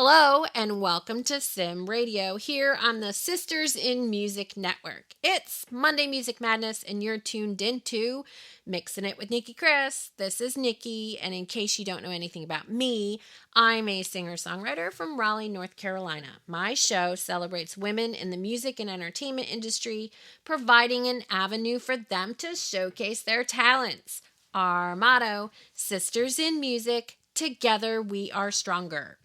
Hello and welcome to Sim Radio here on the Sisters in Music Network. It's Monday Music Madness and you're tuned into Mixing It with Nicki Kris. This is Nicki, and in case you don't know anything about me, I'm a singer-songwriter from Raleigh, North Carolina. My show celebrates women in the music and entertainment industry, providing an avenue for them to showcase their talents. Our motto, Sisters in Music, together we are stronger.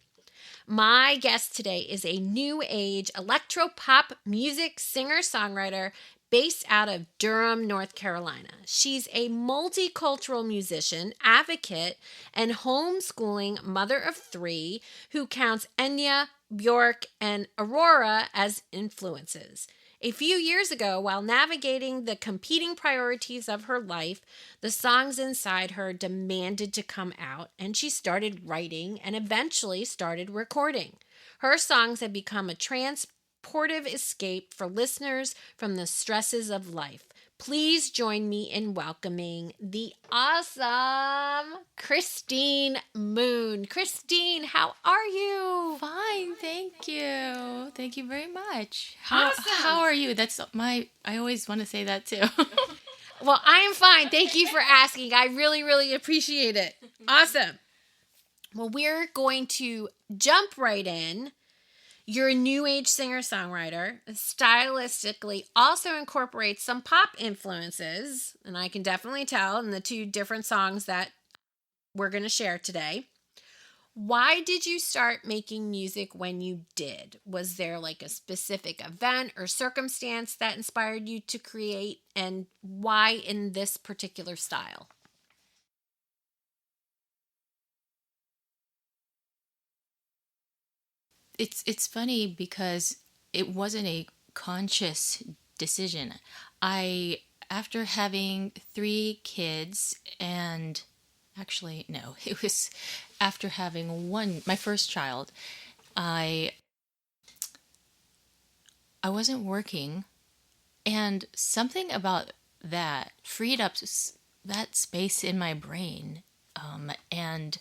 My guest today is a new age electro-pop music singer-songwriter based out of Durham, North Carolina. She's a multicultural musician, advocate, and homeschooling mother of three who counts Enya, Bjork, and Aurora as influences. A few years ago, while navigating the competing priorities of her life, the songs inside her demanded to come out, and she started writing and eventually started recording. Her songs have become a transportive escape for listeners from the stresses of life. Please join me in welcoming the awesome Kristine Moon. Kristine, how are you? Fine, thank you. Thank you very much. Awesome. How are you? I always want to say that too. Well, I am fine. Thank you for asking. I really, really appreciate it. Awesome. Well, we're going to jump right in. You're a new age singer-songwriter. Stylistically also incorporates some pop influences, and I can definitely tell in the two different songs that we're going to share today. Why did you start making music when you did? Was there like a specific event or circumstance that inspired you to create, and why in this particular style? It's funny because it wasn't a conscious decision. After having three kids, and actually no, it was after having my first child, I wasn't working, and something about that freed up that space in my brain, and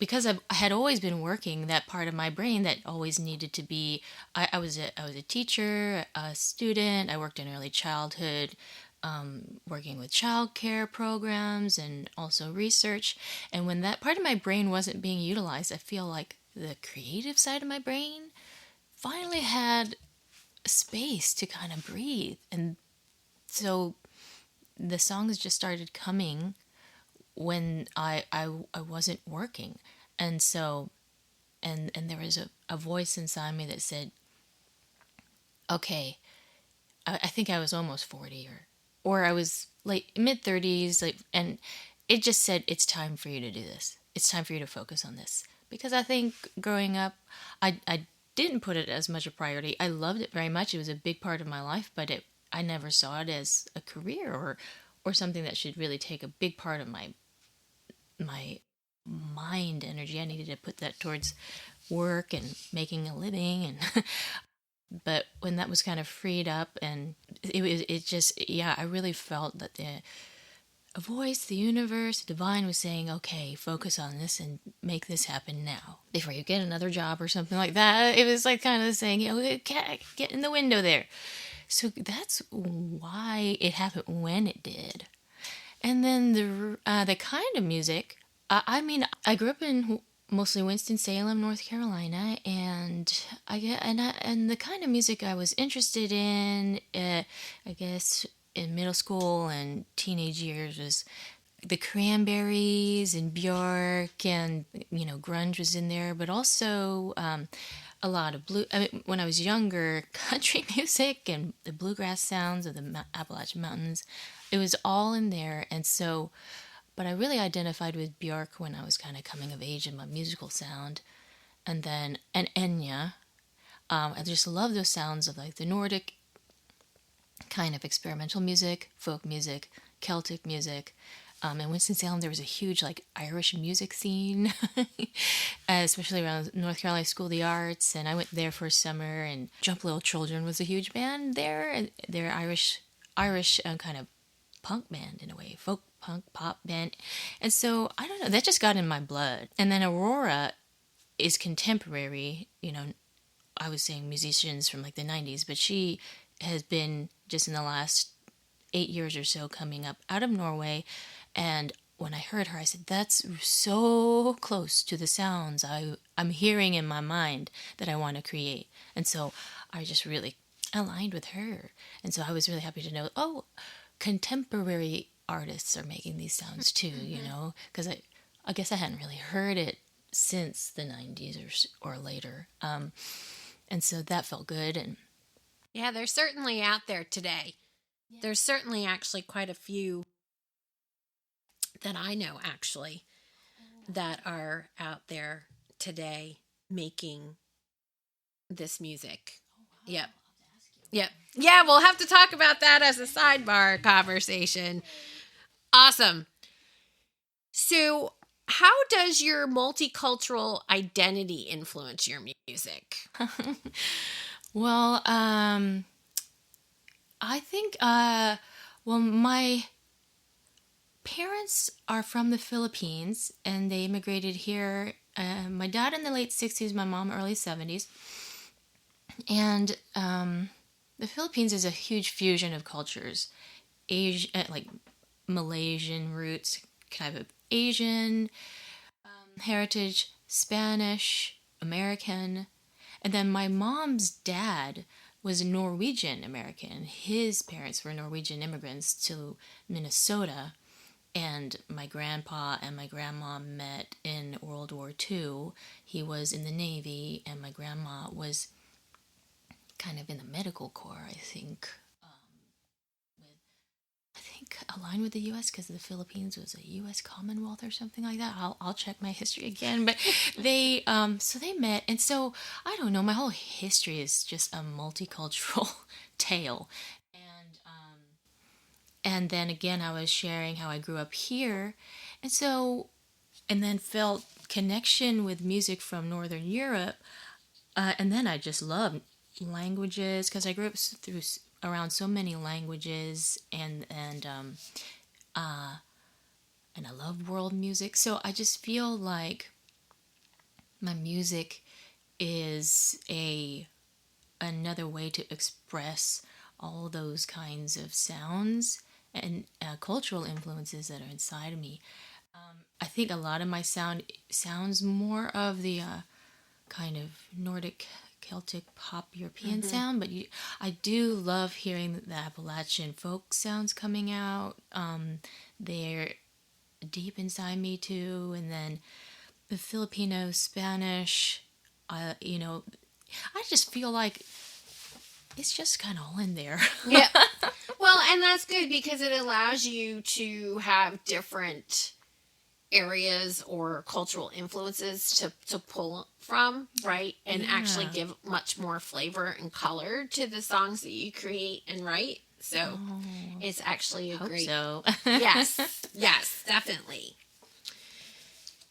because I had always been working, that part of my brain that always needed to be, I was a teacher, a student. I worked in early childhood, working with child care programs and also research. And when that part of my brain wasn't being utilized, I feel like the creative side of my brain finally had space to kind of breathe. And so the songs just started coming when I wasn't working. And so, and there was a voice inside me that said, okay, I think I was almost 40 or I was like mid-30s, and it just said, it's time for you to do this. It's time for you to focus on this. Because I think growing up, I didn't put it as much a priority. I loved it very much. It was a big part of my life, but I never saw it as a career or something that should really take a big part of my mind energy. I needed to put that towards work and making a living, and but when that was kind of freed up, and I really felt that a voice, the universe, the divine was saying, okay, focus on this and make this happen now before you get another job or something like that. It was like kind of saying, get in the window there. So that's why it happened when it did. And then the kind of music, I grew up in mostly Winston-Salem, North Carolina, and and the kind of music I was interested in, I guess in middle school and teenage years, was the Cranberries and Bjork, and grunge was in there, but also a lot of when I was younger, country music and the bluegrass sounds of the Appalachian Mountains. It was all in there, and so, but I really identified with Bjork when I was kind of coming of age in my musical sound, and Enya. I just love those sounds of like the Nordic kind of experimental music, folk music, Celtic music. In Winston-Salem, there was a huge like Irish music scene, especially around North Carolina School of the Arts, and I went there for a summer. And Jump Little Children was a huge band there, and they're Irish kind of punk band in a way, folk punk pop band. And so I don't know, that just got in my blood. And then Aurora is contemporary. I was saying musicians from like the 90s, but she has been just in the last 8 years or so coming up out of Norway. And when I heard her, I said, that's so close to the sounds I'm hearing in my mind that I want to create. And so I just really aligned with her. And so I was really happy to know, oh, contemporary artists are making these sounds too, because I guess I hadn't really heard it since the 90s or later. And so that felt good. And yeah, they're certainly out there today. Yeah. There's certainly actually quite a few that I know actually that are out there today making this music. Oh, wow. Yep. Yep. Yeah, we'll have to talk about that as a sidebar conversation. Awesome. So, how does your multicultural identity influence your music? Well, I think, my parents are from the Philippines, and they immigrated here. My dad in the late 60s, my mom early 70s. And the Philippines is a huge fusion of cultures. Like Malaysian roots, kind of Asian heritage, Spanish, American. And then my mom's dad was Norwegian American. His parents were Norwegian immigrants to Minnesota. And my grandpa and my grandma met in World War II. He was in the Navy, and my grandma was kind of in the medical corps, I think. Aligned with the U.S. because the Philippines was a U.S. Commonwealth or something like that. I'll check my history again, but they so they met, and so I don't know. My whole history is just a multicultural tale, and then again I was sharing how I grew up here, and then felt connection with music from Northern Europe, and then I just love languages because I grew up around so many languages, and I love world music. So I just feel like my music is another way to express all those kinds of sounds and cultural influences that are inside of me. I think a lot of my sounds more of the kind of Nordic, Celtic, pop, European sound, but I do love hearing the Appalachian folk sounds coming out. They're deep inside me too, and then the Filipino, Spanish. I just feel like it's just kind of all in there. Yeah. Well, and that's good because it allows you to have different areas or cultural influences to pull from, right? And actually give much more flavor and color to the songs that you create and write. So it's actually a great... So. Yes, definitely.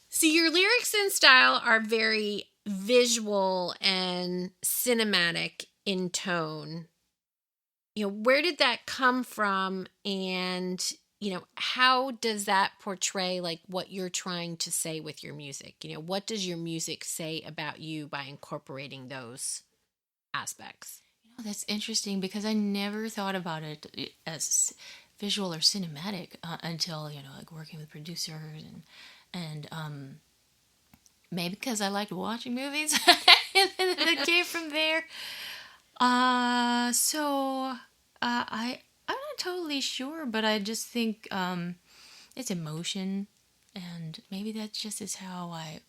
So your lyrics and style are very visual and cinematic in tone. Where did that come from? And, how does that portray like what you're trying to say with your music? What does your music say about you by incorporating those aspects? That's interesting because I never thought about it as visual or cinematic until, like working with producers and maybe because I liked watching movies and it came from there. I'm not totally sure, but I just think it's emotion, and maybe that just is how I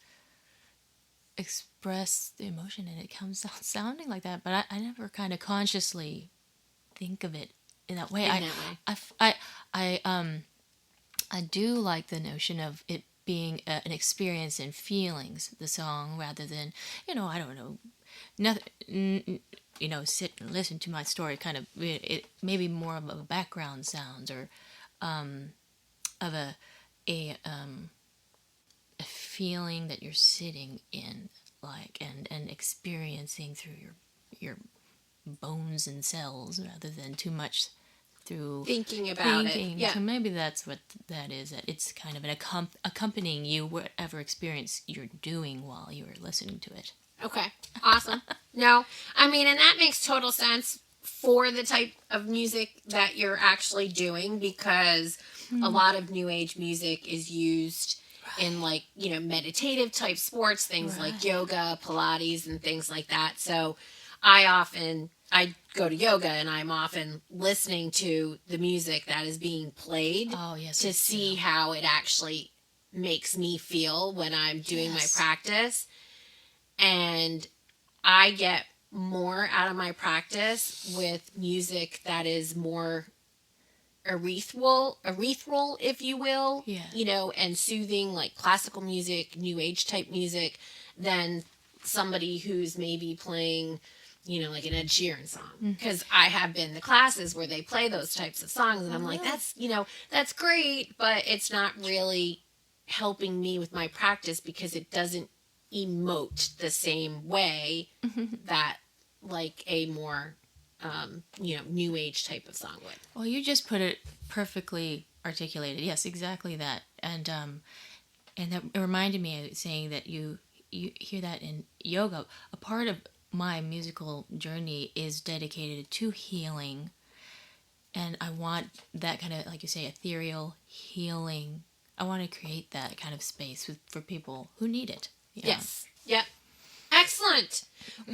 express the emotion, and it comes out sounding like that. But I never kind of consciously think of it in that way. I do like the notion of it being an experience and feelings, the song, rather than, I don't know, nothing, sit and listen to my story, kind of, it maybe more of a background sounds, or of a feeling that you're sitting in, like, and experiencing through your bones and cells, rather than too much through thinking about thinking. it. Yeah. So maybe that's what that is. That it's kind of an accompanying you whatever experience you're doing while you're listening to it. Okay. Awesome. No, I mean, and that makes total sense for the type of music that you're actually doing, because a lot of new age music is used in, like, you know, meditative type sports, things like yoga, Pilates, and things like that. So I go to yoga, and I'm often listening to the music that is being played to see how it actually makes me feel when I'm doing my practice. And I get more out of my practice with music that is more ethereal, if you will, you know, and soothing, like classical music, new age type music, than somebody who's maybe playing, you know, like an Ed Sheeran song. Because I have been to classes where they play those types of songs, and I'm like, that's, you know, that's great, but it's not really helping me with my practice, because it doesn't emote the same way that like a more you know, new age type of song would. Well, you just put it perfectly articulated. Yes, exactly that. And that it reminded me of saying that you hear that in yoga. A part of my musical journey is dedicated to healing, and I want that kind of, like you say, ethereal healing. I want to create that kind of space for people who need it. Yeah. Yes. Yep. Excellent.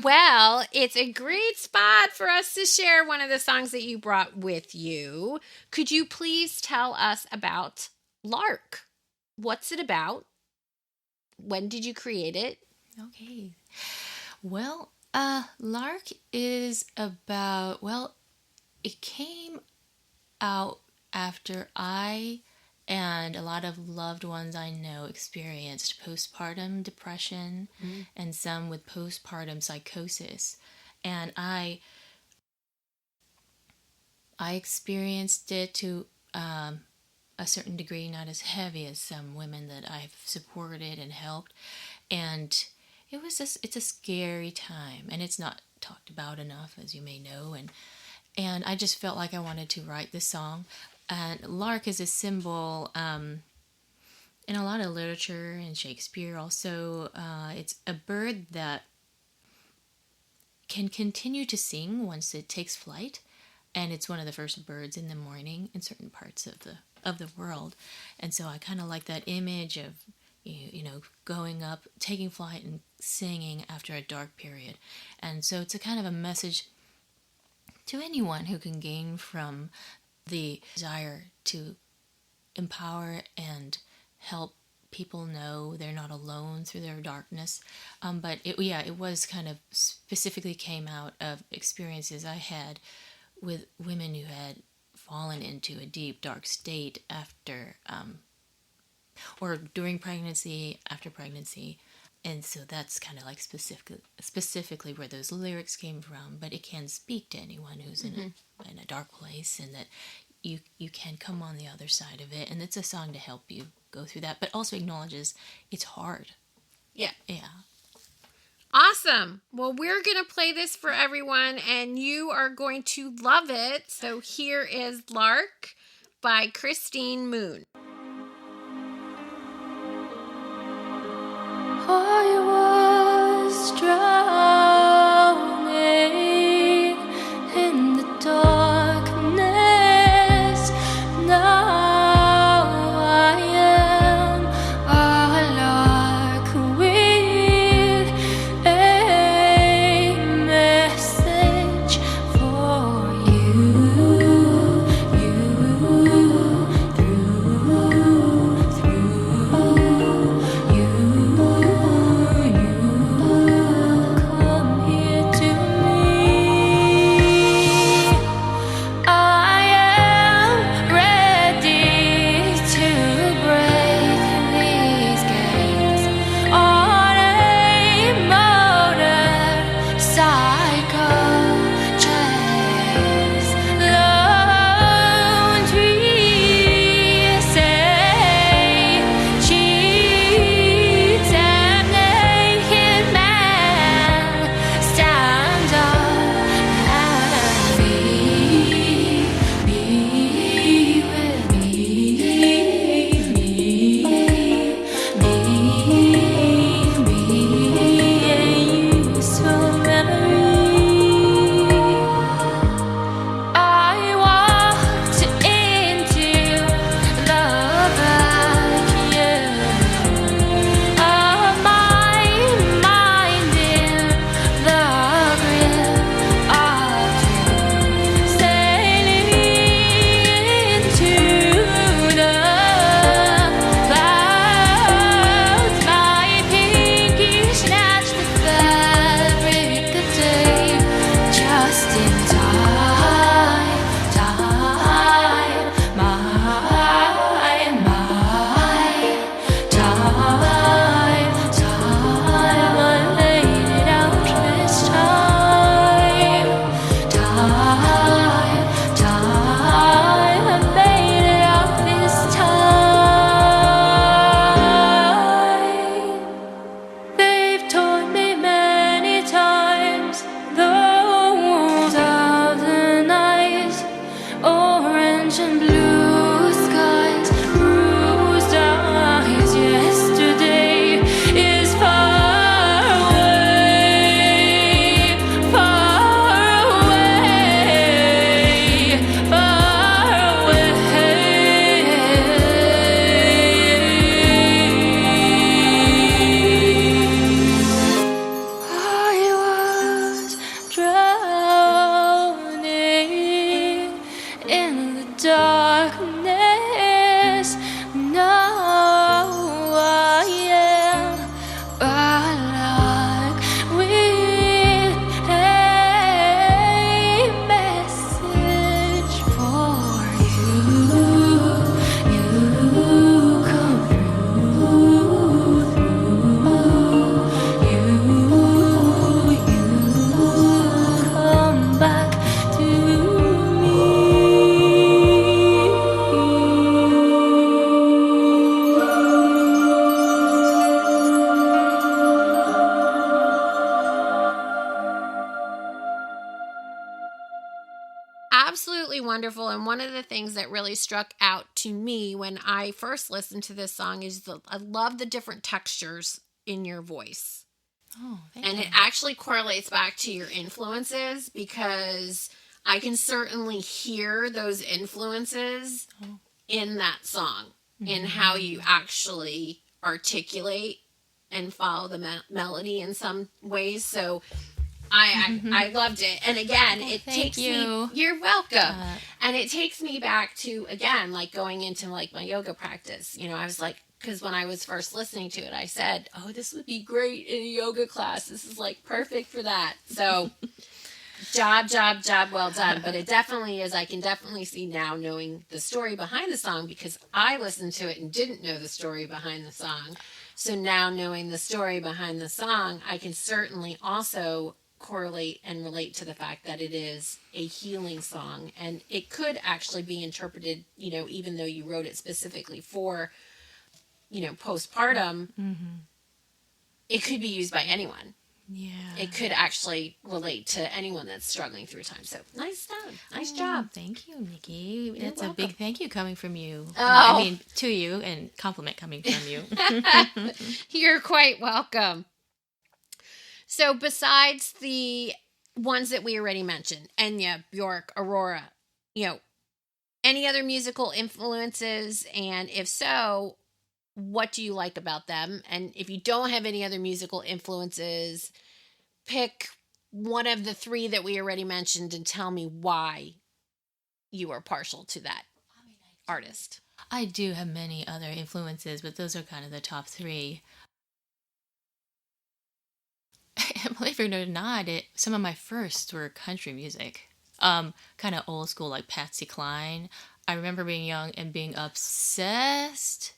Well, it's a great spot for us to share one of the songs that you brought with you. Could you please tell us about Lark? What's it about? When did you create it? Okay. Well, Lark is about, well, it came out after I and a lot of loved ones I know experienced postpartum depression, and some with postpartum psychosis. And I experienced it to a certain degree, not as heavy as some women that I've supported and helped. And it's a scary time, and it's not talked about enough, as you may know. And I just felt like I wanted to write this song. And lark is a symbol in a lot of literature and Shakespeare also. It's a bird that can continue to sing once it takes flight, and it's one of the first birds in the morning in certain parts of the world. And so I kind of like that image of you know, going up, taking flight, and singing after a dark period. And so it's a kind of a message to anyone who can gain from the desire to empower and help people know they're not alone through their darkness. But it was kind of specifically came out of experiences I had with women who had fallen into a deep, dark state after, or during pregnancy, after pregnancy. And so that's kind of like specifically where those lyrics came from. But it can speak to anyone who's in a dark place, and that you can come on the other side of it. And it's a song to help you go through that, but also acknowledges it's hard. Yeah. Yeah. Awesome. Well, we're going to play this for everyone, and you are going to love it. So here is Lark by Kristine Moon. I was drowning in the darkness. Now I am a lark with a message for you, through you. absolutely wonderful. And one of the things that really struck out to me when I first listened to this song is I love the different textures in your voice. Oh, thank and you. it actually correlates back to your influences, because I can certainly hear those influences in that song, in how you actually articulate and follow the melody in some ways. So I loved it. And again, it takes me, you're welcome. And it takes me back to, again, like going into like my yoga practice. You know, I was like, because when I was first listening to it, I said, oh, this would be great in a yoga class. This is like perfect for that. So job well done. But it definitely is. I can definitely see now, knowing the story behind the song, because I listened to it and didn't know the story behind the song. So now, knowing the story behind the song, I can certainly also correlate and relate to the fact that it is a healing song, and it could actually be interpreted, you know, even though you wrote it specifically for, you know, postpartum, it could be used by anyone. Yeah. It could actually relate to anyone that's struggling through time. So nice done. Nice job. Thank you, Nikki. That's welcome. A big thank you coming from you. Oh. I mean, to you, and compliment coming from you. You're quite welcome. So besides the ones that we already mentioned, Enya, Bjork, Aurora, you know, any other musical influences? And if so, what do you like about them? And if you don't have any other musical influences, pick one of the three that we already mentioned and tell me why you are partial to that artist. I do have many other influences, but those are kind of the top three. Believe it or not, some of my firsts were country music. Kind of old school, like Patsy Cline. I remember being young and being obsessed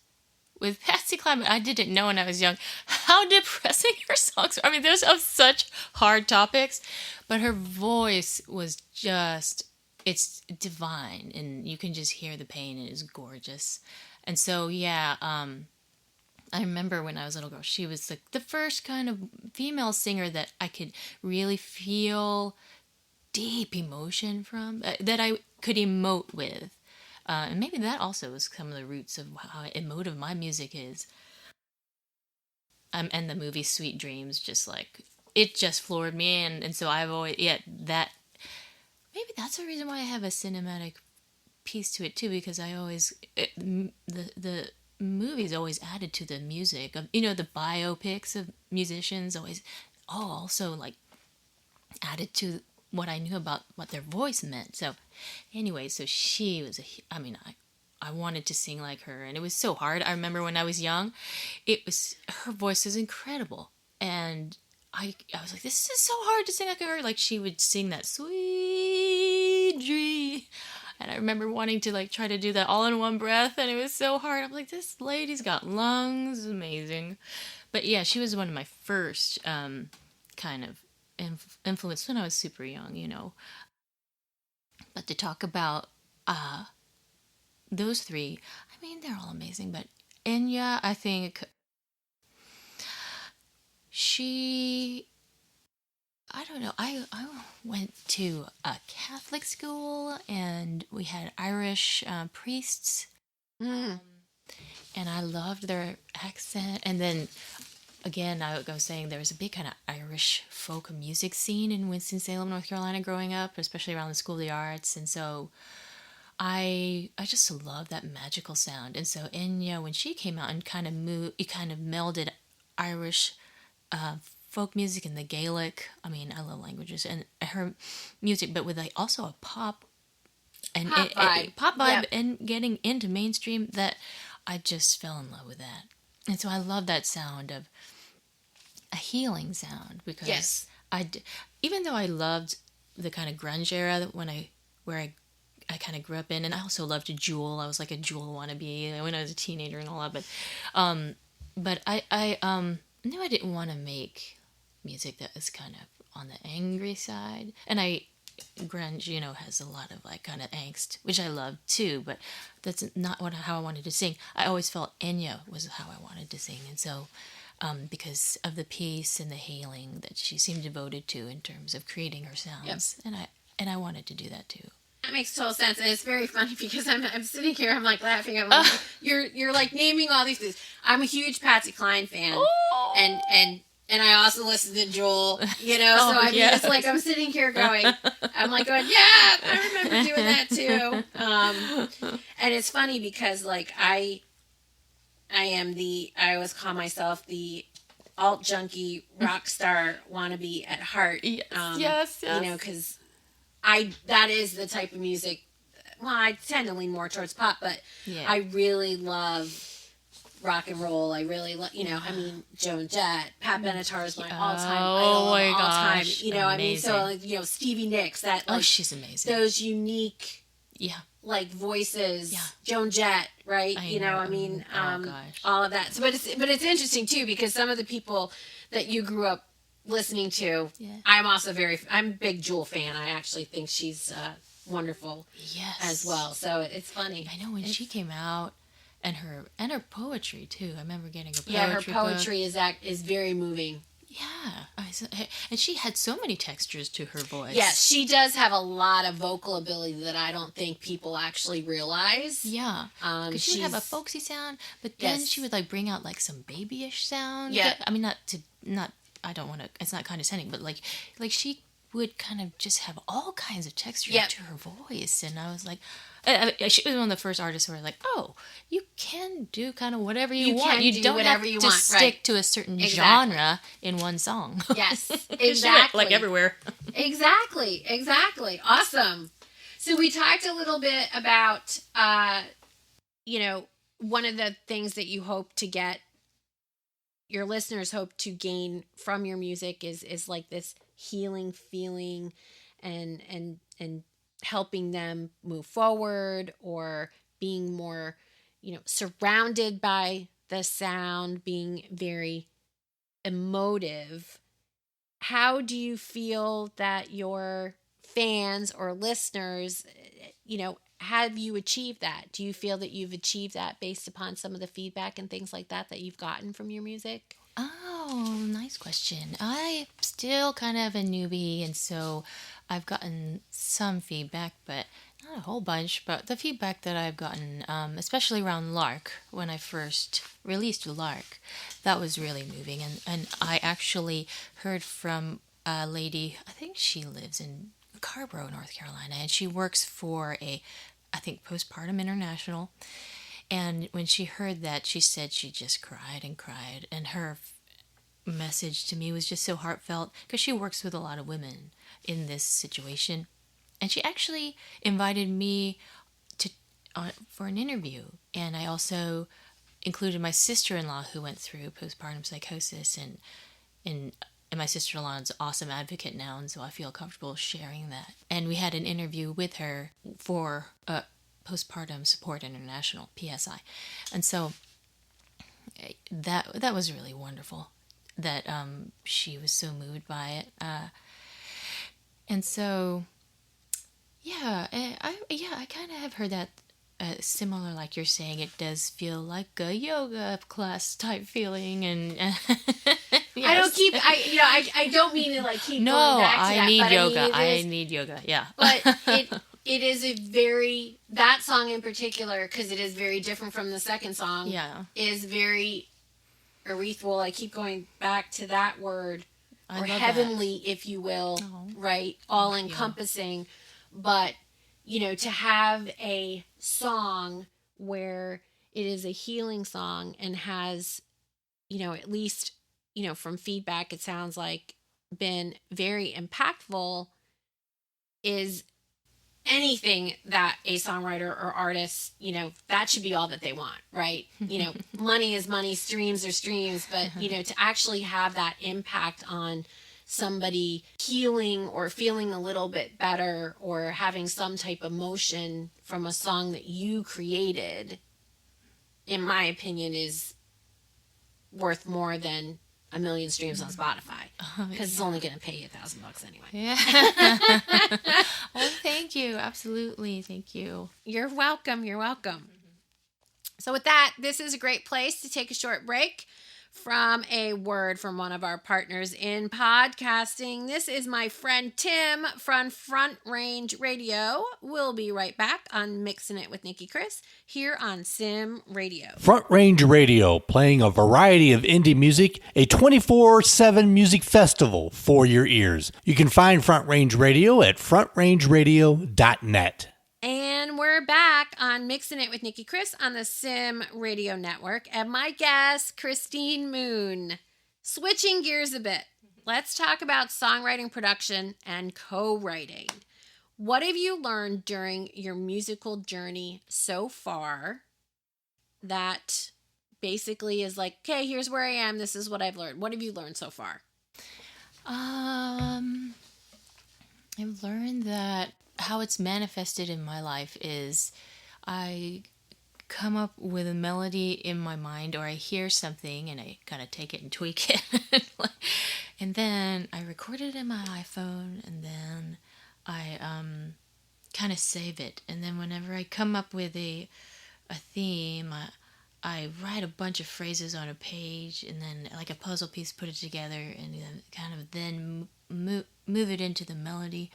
with Patsy Cline, but I didn't know when I was young how depressing her songs were. I mean, those are such hard topics, but her voice was just, it's divine, and you can just hear the pain, and it's gorgeous. And so, yeah, I remember when I was a little girl, she was the first kind of female singer that I could really feel deep emotion from, that I could emote with. And maybe that also was some of the roots of how emotive my music is. And the movie Sweet Dreams, just like, it just floored me. And so I've always, maybe that's the reason why I have a cinematic piece to it too, because I always, the movies always added to the music of, you know, the biopics of musicians always also like added to what I knew about what their voice meant. So anyway, so she was I wanted to sing like her, and it was so hard. I remember when I was young, her voice is incredible, and I was like, this is so hard to sing like her. Like, she would sing that sweet dream, and I remember wanting to like try to do that all in one breath, and it was so hard. I'm like, this lady's got lungs, amazing. But yeah, she was one of my first kind of influence when I was super young, you know. But to talk about those three, I mean, they're all amazing. But Enya, I think I don't know. I went to a Catholic school, and we had Irish priests, and I loved their accent. And then, again, I was saying there was a big kind of Irish folk music scene in Winston-Salem, North Carolina, growing up, especially around the School of the Arts. And so I just love that magical sound. And so Enya, when she came out and it kind of melded Irish folk music and the Gaelic. I mean, I love languages, and her music, but with also a pop vibe, yep. And getting into mainstream, that I just fell in love with that. And so I love that sound of a healing sound, because yes. Even though I loved the kind of grunge era where I kind of grew up in, and I also loved Jewel. I was like a Jewel wannabe when I was a teenager and all that, but I knew I didn't want to make music that was kind of on the angry side. And grunge, you know, has a lot of like kind of angst, which I love too, but that's not how I wanted to sing. I always felt Enya was how I wanted to sing. And so because of the peace and the healing that she seemed devoted to in terms of creating her sounds. Yep. And I wanted to do that too. That makes total sense, and it's very funny because I'm sitting here, I'm like laughing. I'm like, you're like naming all these things. I'm a huge Patsy Cline fan, and I also listen to Jewel. You know, so I mean, it's like I'm sitting here going, yeah, I remember doing that too. And it's funny because like I always call myself the alt junkie rock star wannabe at heart. Yes. You know, because that is the type of music. Well, I tend to lean more towards pop, but I really love rock and roll. I really love, you know, I mean, Joan Jett, Pat Benatar is my all-time idol of all time. You know, amazing. I mean, so like, you know, Stevie Nicks, that like, she's amazing. Those unique, like voices. Joan Jett, right? You know, I mean, all of that. So, but it's interesting too because some of the people that you grew up listening to, I'm a big Jewel fan. I actually think she's wonderful as well. So it's funny. I know when she came out, and her poetry too. I remember getting her poetry. Yeah, her poetry is very moving. Yeah, and she had so many textures to her voice. Yes, she does have a lot of vocal ability that I don't think people actually realize. Yeah, because she would have a folksy sound, but then she would like bring out like some babyish sound. Yeah, I mean I don't want to. It's not condescending, but like she would kind of just have all kinds of texture to her voice, and I was like. She was one of the first artists who were like, "Oh, you can do kind of whatever you want. You don't have to stick to a certain genre in one song." Yes, exactly. Like everywhere. Exactly. Awesome. So we talked a little bit about, you know, one of the things that you hope to get, your listeners hope to gain from your music is like this healing feeling, and helping them move forward or being more, you know, surrounded by the sound, being very emotive. How do you feel that your fans or listeners, you know, have you achieved that? Do you feel that you've achieved that based upon some of the feedback and things like that you've gotten from your music? Oh, nice question. I'm still kind of a newbie, and so I've gotten some feedback, but not a whole bunch. But the feedback that I've gotten, especially around Lark, when I first released Lark, that was really moving. And I actually heard from a lady, I think she lives in Carborough, North Carolina, and she works for I think Postpartum International. And when she heard that, she said she just cried and cried. And her message to me was just so heartfelt because she works with a lot of women in this situation. And she actually invited me for an interview. And I also included my sister-in-law who went through postpartum psychosis. And my sister-in-law is an awesome advocate now. And so I feel comfortable sharing that. And we had an interview with her for Postpartum Support International, PSI. And so that was really wonderful that she was so moved by it. And so, I kind of have heard that similar, like you're saying, it does feel like a yoga class type feeling. And yes. I don't mean to like keep going back to that. I need yoga. I need yoga. Yeah. But it is that song in particular, because it is very different from the second song. Yeah. Is very ethereal. I keep going back to that word, or heavenly, if you will, right? All encompassing. But, you know, to have a song where it is a healing song and has, you know, at least, you know, from feedback, it sounds like been very impactful, is anything that a songwriter or artist, you know, that should be all that they want, right? You know, money is money, streams are streams, but, you know, to actually have that impact on somebody healing or feeling a little bit better or having some type of emotion from a song that you created, in my opinion, is worth more than 1 million streams on Spotify, because it's only going to pay you $1,000 anyway. Yeah. Well, thank you. Absolutely. Thank you. You're welcome. So with that, this is a great place to take a short break from a word from one of our partners in podcasting. This is my friend Tim from Front Range Radio. We'll be right back on Mixing It with Nicki Kris here on Sim Radio. Front Range Radio, playing a variety of indie music, a 24/7 music festival for your ears. You can find Front Range Radio at frontrangeradio.net. And we're back on Mixing It with Nicki Kris on the Sim Radio Network. And my guest, Kristine Moon. Switching gears a bit, let's talk about songwriting, production, and co-writing. What have you learned during your musical journey so far that basically is like, okay, here's where I am. This is what I've learned. What have you learned so far? I've learned that how it's manifested in my life is I come up with a melody in my mind, or I hear something and I kind of take it and tweak it. And then I record it in my iPhone, and then I kind of save it. And then whenever I come up with a theme, I write a bunch of phrases on a page, and then like a puzzle piece, put it together, and then move it into the melody,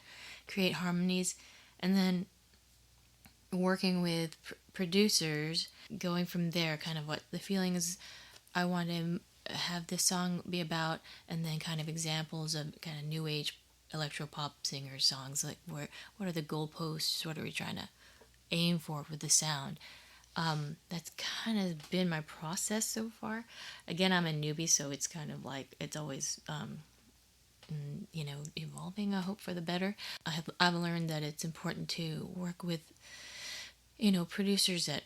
create harmonies, and then working with producers, going from there, kind of what the feeling is I want to have this song be about, and then kind of examples of kind of new age electropop singer songs, like what are the goalposts, what are we trying to aim for with the sound. That's kind of been my process so far. Again, I'm a newbie, so it's kind of like it's always evolving. I hope for the better. I've learned that it's important to work with producers that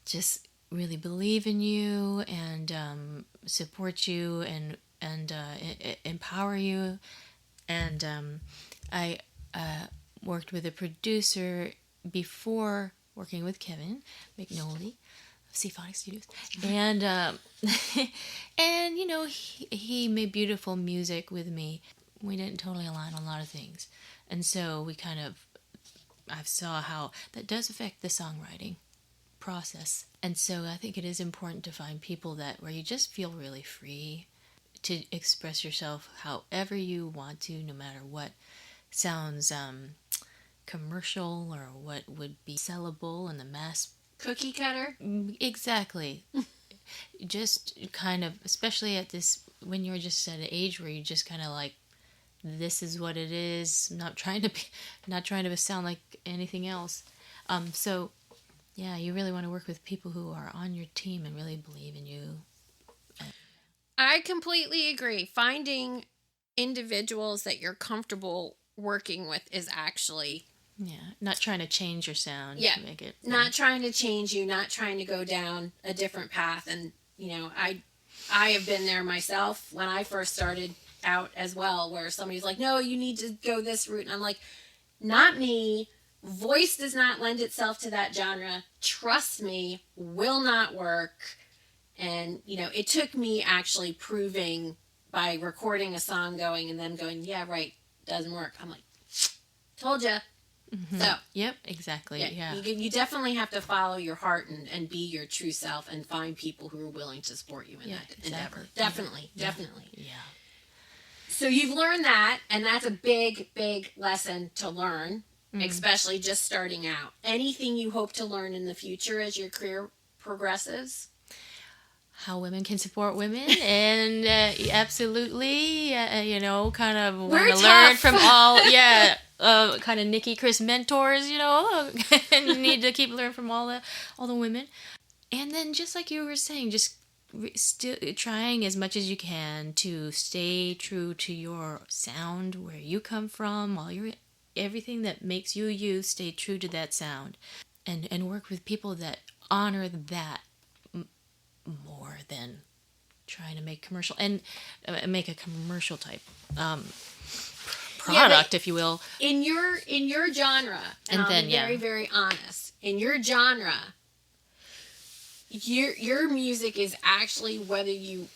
just really believe in you and support you and empower you. And I worked with a producer before working with Kevin McNulty of Symphonic Studios, and he made beautiful music with me. We didn't totally align on a lot of things, and so I saw how that does affect the songwriting process. And so I think it is important to find people where you just feel really free to express yourself however you want to, no matter what sounds commercial or what would be sellable in the mass Cookie cutter? Exactly. Just kind of, especially when you're just at an age where you just kind of like, this is what it is, not trying to sound like anything else. So yeah, you really want to work with people who are on your team and really believe in you. I completely agree. Finding individuals that you're comfortable working with is actually... Yeah, not trying to change your sound. Yeah, to make it not trying to change you, not trying to go down a different path. And, I have been there myself when I first started out as well, where somebody's like, no, you need to go this route. And I'm like, not me. Voice does not lend itself to that genre. Trust me, will not work. And, it took me actually proving by recording a song and then going, yeah, right, doesn't work. I'm like, told ya. Mm-hmm. So, yep, exactly. Yeah. You definitely have to follow your heart and be your true self and find people who are willing to support you in that endeavor. Definitely. Yeah. So you've learned that, and that's a big, big lesson to learn, especially just starting out. Anything you hope to learn in the future as your career progresses? How women can support women, and absolutely, kind of want to learn from all, kind of Nicki Kris mentors, and you need to keep learning from all the women. And then just like you were saying, just still trying as much as you can to stay true to your sound, where you come from, everything that makes you, stay true to that sound, and work with people that honor that more than trying to make commercial and make a commercial type product, if you will. In your genre, and I'll be very, very honest. In your genre, your music is actually, whether you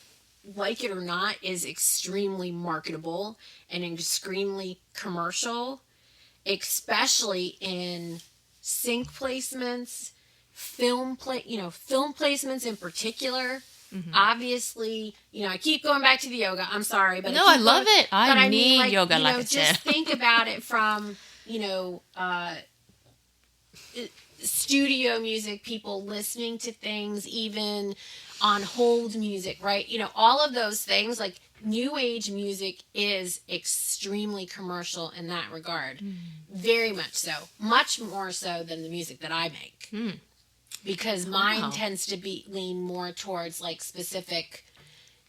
like it or not, is extremely marketable and extremely commercial, especially in sync placements, film placements in particular. Obviously, I keep going back to the yoga. I'm sorry, but no, I love it. I need yoga, like I said. Just think about it from, studio music, people listening to things, even on hold music, right? All of those things, like new age music is extremely commercial in that regard. Very much so. Much more so than the music that I make. Because mine tends to lean more towards like specific,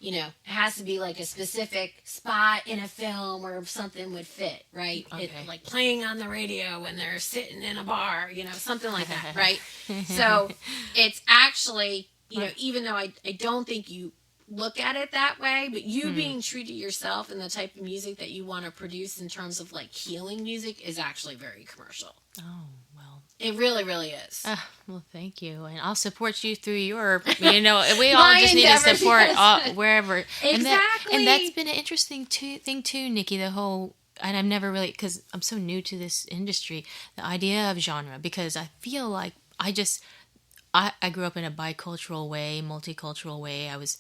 it has to be like a specific spot in a film where something would fit, right? Okay. It, like playing on the radio when they're sitting in a bar, something like that, right? So it's actually, even though I don't think you look at it that way, but you being true to yourself and the type of music that you want to produce in terms of like healing music is actually very commercial. Oh, well. It really, really is. Well, thank you. And I'll support you through your, we all just need to support wherever. Exactly. And that's been an interesting thing too, Nikki, the whole, and I've never really, because I'm so new to this industry, the idea of genre, because I feel like I grew up in a bicultural way, multicultural way. I was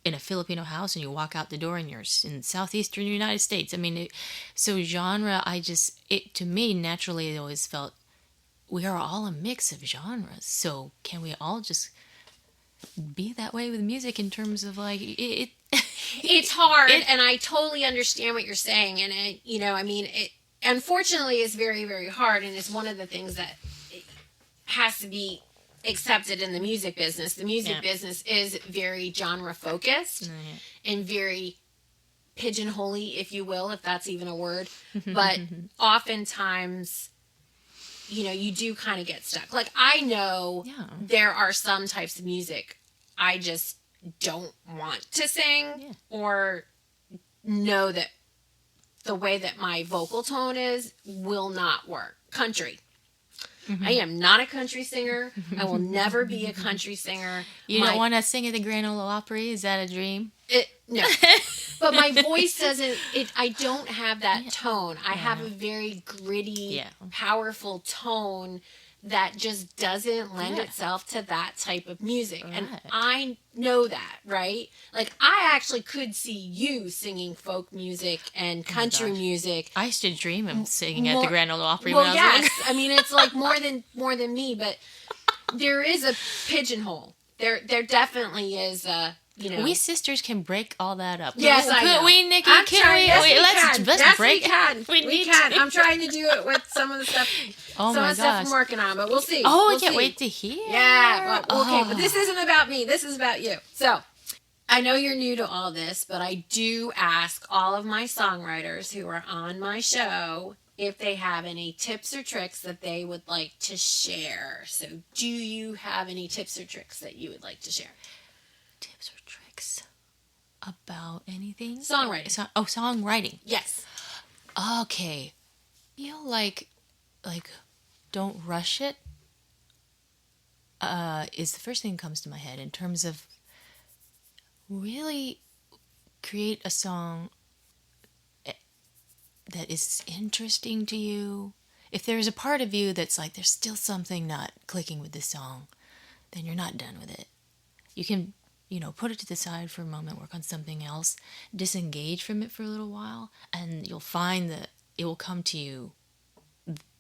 in a Filipino house, and you walk out the door and you're in southeastern United States. I mean, so genre, to me, naturally, it always felt we are all a mix of genres. So can we all just be that way with music in terms of like it? It's hard, and I totally understand what you're saying. And it unfortunately is very, very hard, and it's one of the things that has to be accepted in the music business. The music business is very genre focused and very pigeonholy, if you will, if that's even a word. But oftentimes, you do kind of get stuck. Like, I know there are some types of music I just don't want to sing or know that the way that my vocal tone is will not work. Country. I am not a country singer. I will never be a country singer. You don't want to sing at the Grand Ole Opry? Is that a dream? No. But my voice doesn't, I don't have that tone. I have a very gritty, powerful tone that just doesn't lend itself to that type of music. Right. And I know that, right? Like, I actually could see you singing folk music and country music. I used to dream of singing at the Grand Ole Opry when I was young. I mean, it's like more than me, but there is a pigeonhole. There definitely is a, we sisters can break all that up. Yes, I know. Could we, Nikki? Let's break. We can. We can. I'm trying to do it with some of the stuff. Some of the stuff I'm working on, but we'll see. I can't wait to hear. Yeah. Okay, but this isn't about me. This is about you. So, I know you're new to all this, but I do ask all of my songwriters who are on my show if they have any tips or tricks that they would like to share. So, do you have any tips or tricks that you would like to share? Tips or tricks about anything? Songwriting. Songwriting. Yes. Okay. Feel like don't rush it. Is the first thing that comes to my head in terms of really create a song that is interesting to you. If there's a part of you that's like there's still something not clicking with this song, then you're not done with it. You can put it to the side for a moment, work on something else, disengage from it for a little while, and you'll find that it will come to you,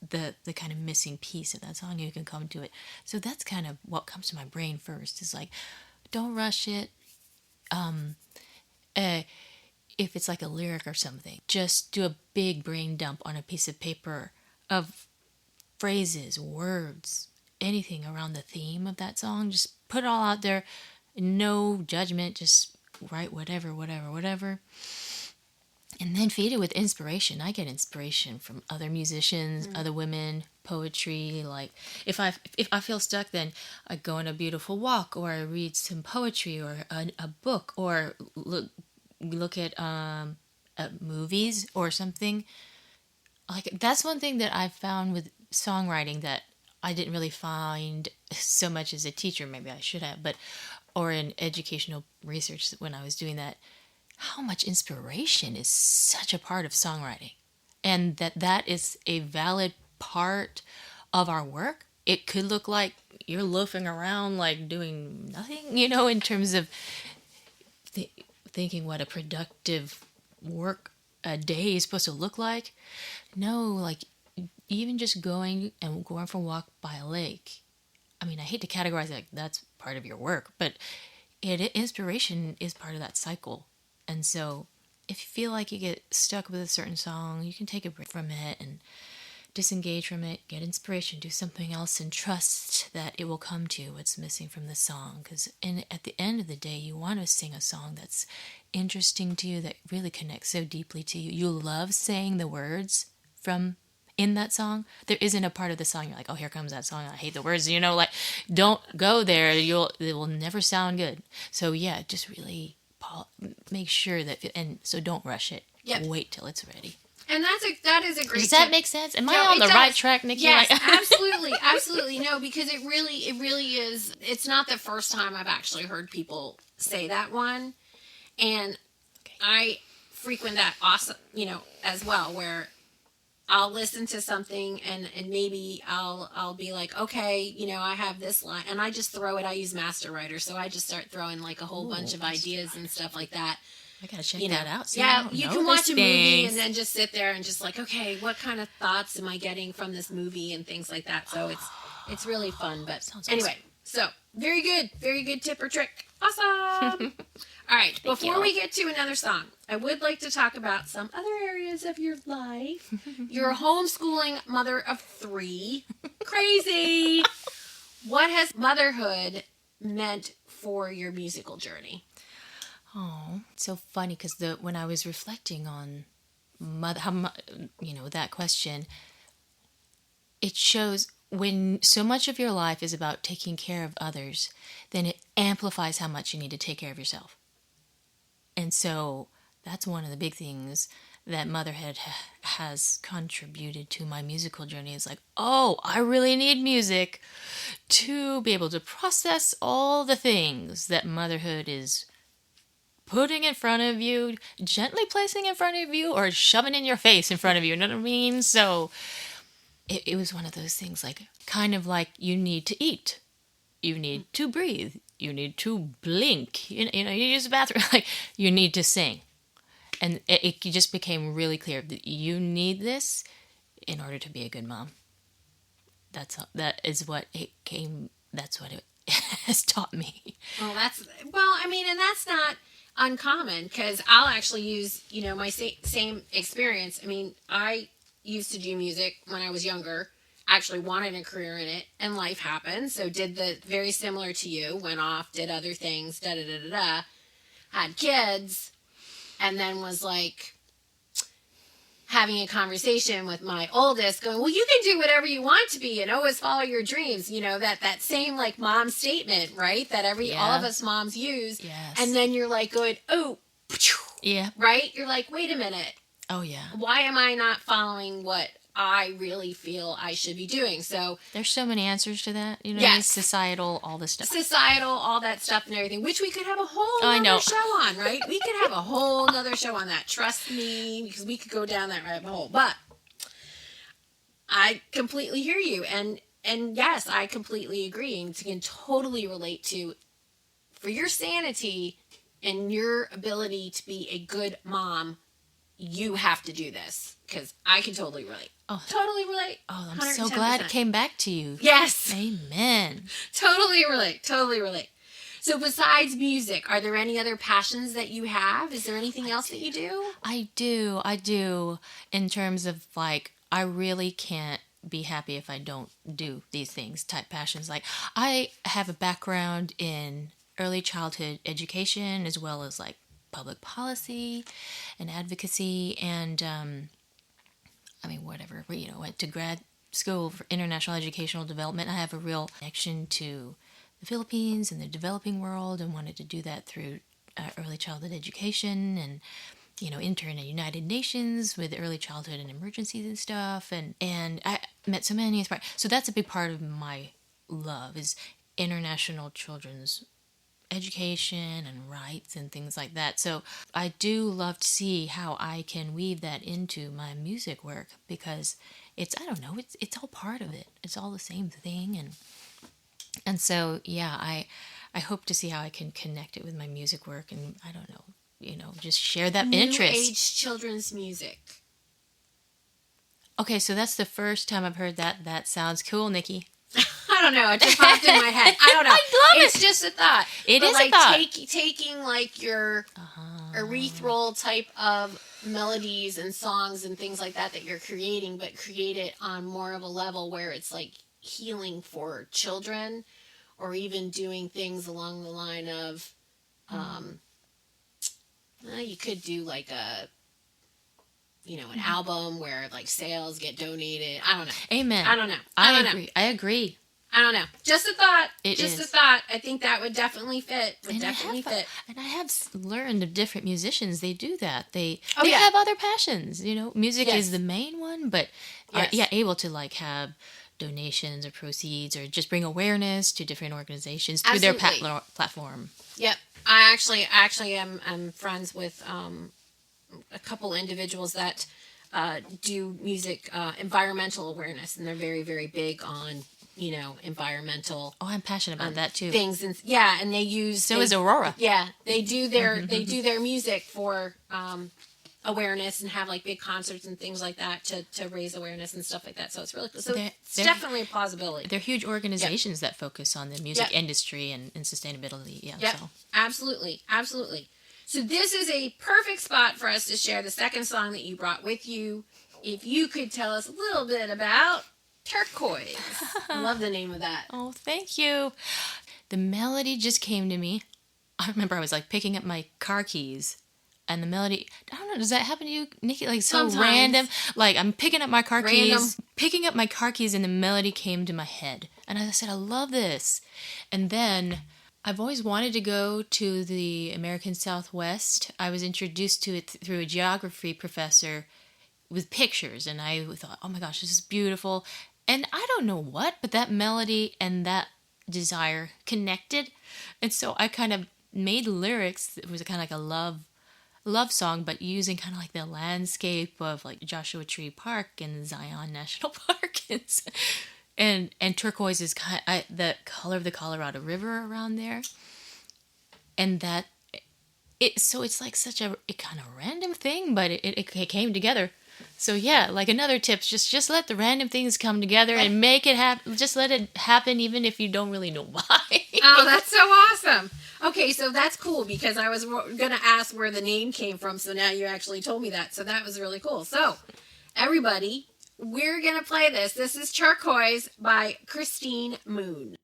the kind of missing piece of that song, you can come to it. So that's kind of what comes to my brain first, is like, don't rush it. If it's like a lyric or something, just do a big brain dump on a piece of paper of phrases, words, anything around the theme of that song. Just put it all out there. No judgment, just write whatever. And then feed it with inspiration. I get inspiration from other musicians, other women, poetry. Like if I feel stuck, then I go on a beautiful walk, or I read some poetry, or a book, or look at movies or something. Like that's one thing that I found with songwriting that I didn't really find so much as a teacher. Maybe I should have, or in educational research when I was doing that. How much inspiration is such a part of songwriting, and that is a valid part of our work, it could look like you're loafing around, like doing nothing, you know, in terms of thinking what a productive work a day is supposed to look like. No, like even just going for a walk by a lake. I mean, I hate to categorize it like that's part of your work, but inspiration is part of that cycle. And so if you feel like you get stuck with a certain song, you can take a break from it and disengage from it, get inspiration, do something else, and trust that it will come to you what's missing from the song. Because at the end of the day, you want to sing a song that's interesting to you, that really connects so deeply to you. You love saying the words from in that song. There isn't a part of the song you're like, oh, here comes that song, I hate the words, you know, like, don't go there. It will never sound good. So yeah, just really make sure that, and so don't rush it. Yep. Wait till it's ready. And that is a great Does that tip. make sense? Am I on the right track, Nikki? Yes, absolutely. No, because it really is. It's not the first time I've actually heard people say that one. And I frequent that also, you know, as well, where I'll listen to something and maybe I'll be like, okay, you know, I have this line, and I just throw it. I use Master Writer, so I just start throwing like a whole bunch of ideas and stuff like that. I gotta check that out. See, yeah, you can watch a movie and then just sit there and just like, okay, what kind of thoughts am I getting from this movie and things like that. So it's really fun. But anyway, so very good tip or trick. Awesome. All right, before we get to another song, I would like to talk about some other areas of your life. You're a homeschooling mother of 3. Crazy. What has motherhood meant for your musical journey? Oh, it's so funny because when I was reflecting on that question, it shows when so much of your life is about taking care of others, then it amplifies how much you need to take care of yourself. And so that's one of the big things that motherhood has contributed to my musical journey, is like, oh, I really need music to be able to process all the things that motherhood is putting in front of you, gently placing in front of you, or shoving in your face in front of you. You know what I mean? So it was one of those things, like, kind of like you need to eat, you need to breathe, you need to blink, you know, you use the bathroom, like, you need to sing. And it just became really clear that you need this in order to be a good mom. That's what it has taught me. Well, and that's not uncommon, because I'll actually use, you know, my same experience. I mean, I used to do music when I was younger, actually wanted a career in it, and life happened. So did the very similar to you, went off, did other things, had kids, and then was like having a conversation with my oldest going, well, you can do whatever you want to be and always follow your dreams. You know, that same like mom statement, right? That all of us moms use. Yes. And then you're like going, oh, yeah. Right? You're like, wait a minute. Oh, yeah. Why am I not following what I really feel I should be doing? So there's so many answers to that, you know. Yes. Societal, all this stuff. All that stuff and everything, which we could have a whole other show on, right? We could have a whole other show on that. Trust me, because we could go down that rabbit hole. But I completely hear you, and yes, I completely agree, and can totally relate to, for your sanity and your ability to be a good mom, you have to do this, because I can totally relate. Oh, totally relate. Oh, I'm so glad it came back to you. Yes. Amen. Totally relate. So besides music, are there any other passions that you have? Is there anything else that you do? I do. In terms of, like, I really can't be happy if I don't do these things, type passions. Like, I have a background in early childhood education, as well as, like, public policy and advocacy, and whatever, you know, went to grad school for international educational development. I have a real connection to the Philippines and the developing world, and wanted to do that through early childhood education, and, you know, intern at United Nations with early childhood and emergencies and stuff, and I met so many so that's a big part of my love, is international children's education and rights and things like that. So I do love to see how I can weave that into my music work, because it's, I don't know, it's all part of it. It's all the same thing. And so, yeah, I hope to see how I can connect it with my music work, and I don't know, just share that interest. New age children's music. Okay, so that's the first time I've heard that. That sounds cool, Nicki. I don't know. It just popped in my head. I don't know. I love It's just a thought. It but is like a thought. Taking like your erythral type of melodies and songs and things like that you're creating, but create it on more of a level where it's like healing for children, or even doing things along the line of, you could do like an album where like sales get donated. I don't know. Amen. I don't know. I agree. I don't know. Just a thought. It Just is. a thought. I think that would definitely fit. And I have learned of different musicians. They do that. They have other passions. Music Yes. is the main one, but Yes. are able to like have donations or proceeds, or just bring awareness to different organizations through their platform. Yep. I actually am friends with a couple individuals that do music environmental awareness, and they're very, very big on environmental. Oh, I'm passionate about that too. Things, and they use. So is Aurora. Yeah, they do their music for awareness, and have like big concerts and things like that to raise awareness and stuff like that. So it's really cool. So it's definitely a possibility. They're huge organizations that focus on the music industry and sustainability. Yeah. Yep. So. Absolutely. So this is a perfect spot for us to share the second song that you brought with you. If you could tell us a little bit about Turquoise. I love the name of that. Oh, thank you. The melody just came to me. I remember I was like picking up my car keys, and the melody, I don't know, does that happen to you, Nicki? Like so Sometimes. random. Like I'm picking up my car keys, and the melody came to my head. And I said, I love this. And then I've always wanted to go to the American Southwest. I was introduced to it through a geography professor with pictures, and I thought, oh my gosh, this is beautiful. And I don't know what, but that melody and that desire connected. And so I kind of made lyrics. It was kind of like a love song, but using kind of like the landscape of like Joshua Tree Park and Zion National Park. And turquoise is kind of the color of the Colorado River around there. And that, it's like such a kind of random thing, but it came together. So yeah, like another tip, just let the random things come together and make it happen. Just let it happen, even if you don't really know why. Oh, that's so awesome. Okay, so that's cool, because I was going to ask where the name came from, so now you actually told me that. So that was really cool. So, everybody, we're going to play this. This is Turquoise by Kristine Moon.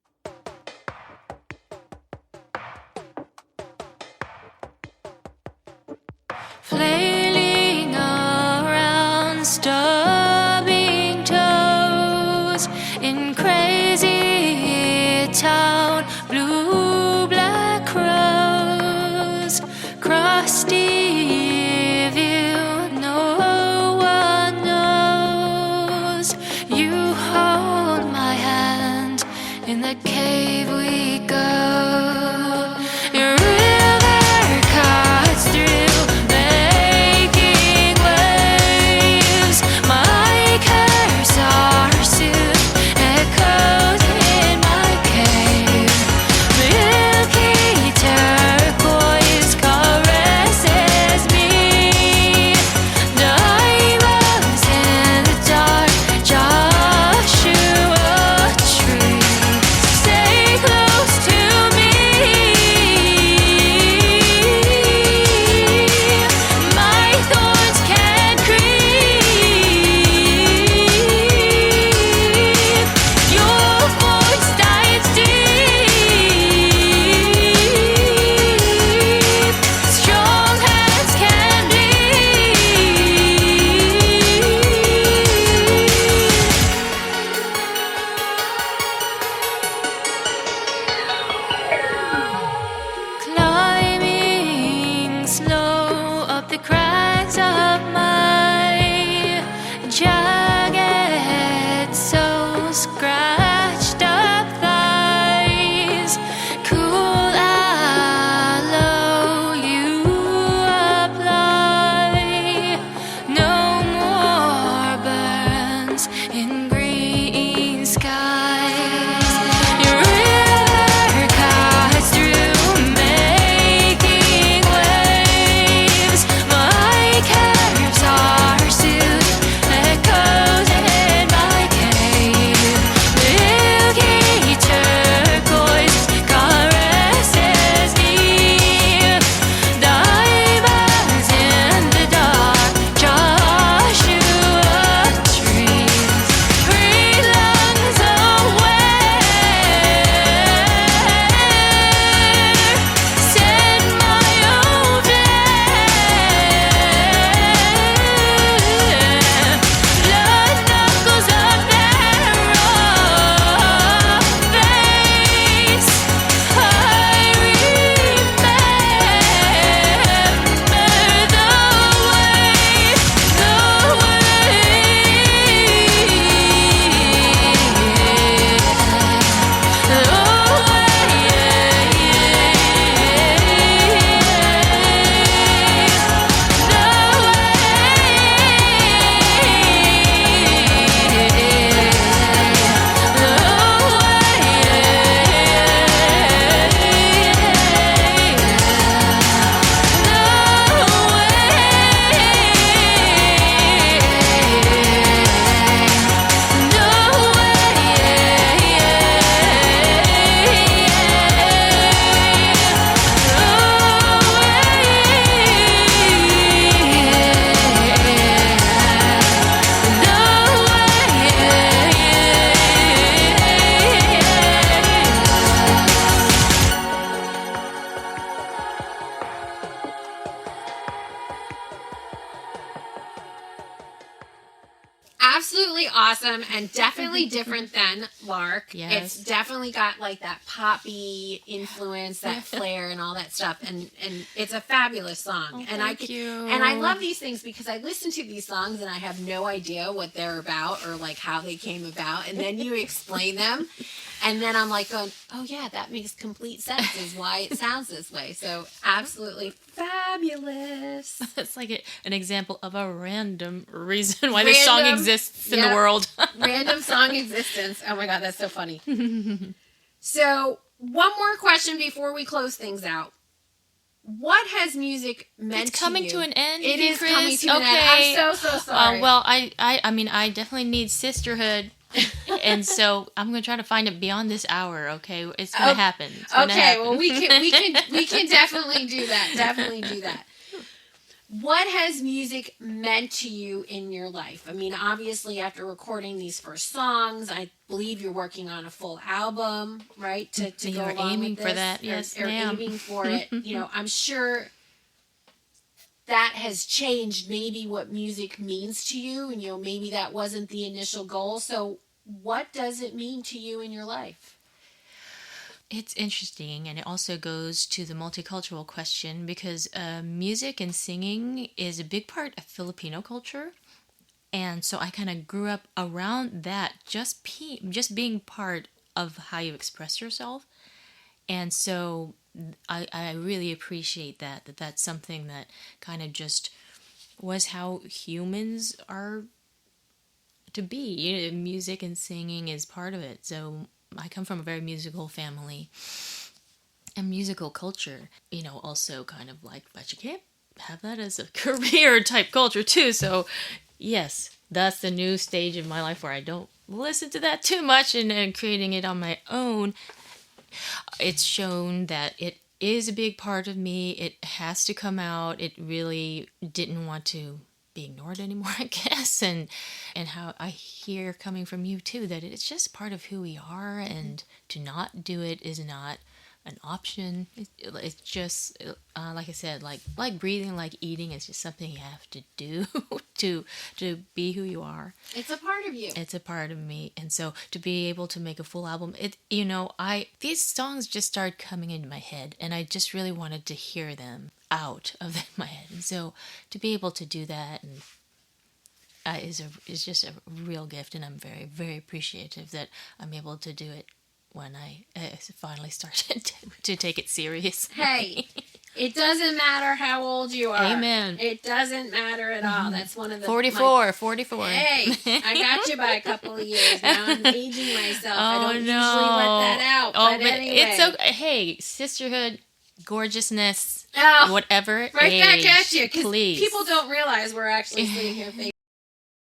Flailing around, stubbing toes in crazy town, blue black crows, crusty view, no one knows. You hold my hand in the absolutely awesome and definitely different than Lark. Yes. It's definitely got like that poppy influence, that flair and all that stuff. And it's a fabulous song. Oh, and thank you. And I love these things because I listen to these songs and I have no idea what they're about or like how they came about. And then you explain them. And then I'm like going, oh yeah, that makes complete sense is why it sounds this way. So absolutely fabulous. It's like an example of a random reason why this song exists in the world. Random song existence. Oh my God, that's so funny. So one more question before we close things out. What has music meant to you? It's coming to an end. It is Kris. coming to an end. I'm so sorry. Well, I mean, I definitely need sisterhood. And so I'm gonna try to find it beyond this hour. Okay, it's gonna happen. It's gonna happen. Well, we can definitely do that. Definitely do that. What has music meant to you in your life? I mean, obviously, after recording these first songs, I believe you're working on a full album, right? To go You're along aiming with this, for that, yes, or ma'am. aiming for it. You know, I'm sure that has changed maybe what music means to you, and you know maybe that wasn't the initial goal. So what does it mean to you in your life? It's interesting, and it also goes to the multicultural question because music and singing is a big part of Filipino culture, and so I kind of grew up around that, just being part of how you express yourself, and so I really appreciate that that's something that kind of just was how humans are to be. You know, music and singing is part of it. So I come from a very musical family and musical culture, you know, also kind of like, but you can't have that as a career type culture too. So yes, that's the new stage of my life where I don't listen to that too much and creating it on my own. It's shown that it is a big part of me. It has to come out. It really didn't want to be ignored anymore, I guess. And how I hear coming from you too, that it's just part of who we are, and to not do it is not an option. It's just, like I said, like breathing, like eating, it's just something you have to do to be who you are. It's a part of you. It's a part of me. And so to be able to make a full album, these songs just started coming into my head, and I just really wanted to hear them out of my head. And so to be able to do that is just a real gift, and I'm very, very appreciative that I'm able to do it when I finally started to take it serious. Hey, it doesn't matter how old you are. Amen. It doesn't matter at all. That's one of the 44. Hey, I got you by a couple of years. Now I'm aging myself. I don't usually let that out. Oh, but anyway. It's okay. Hey, sisterhood, gorgeousness, Oh, whatever right age, back at you. Because please. people don't realize we're actually sitting here faking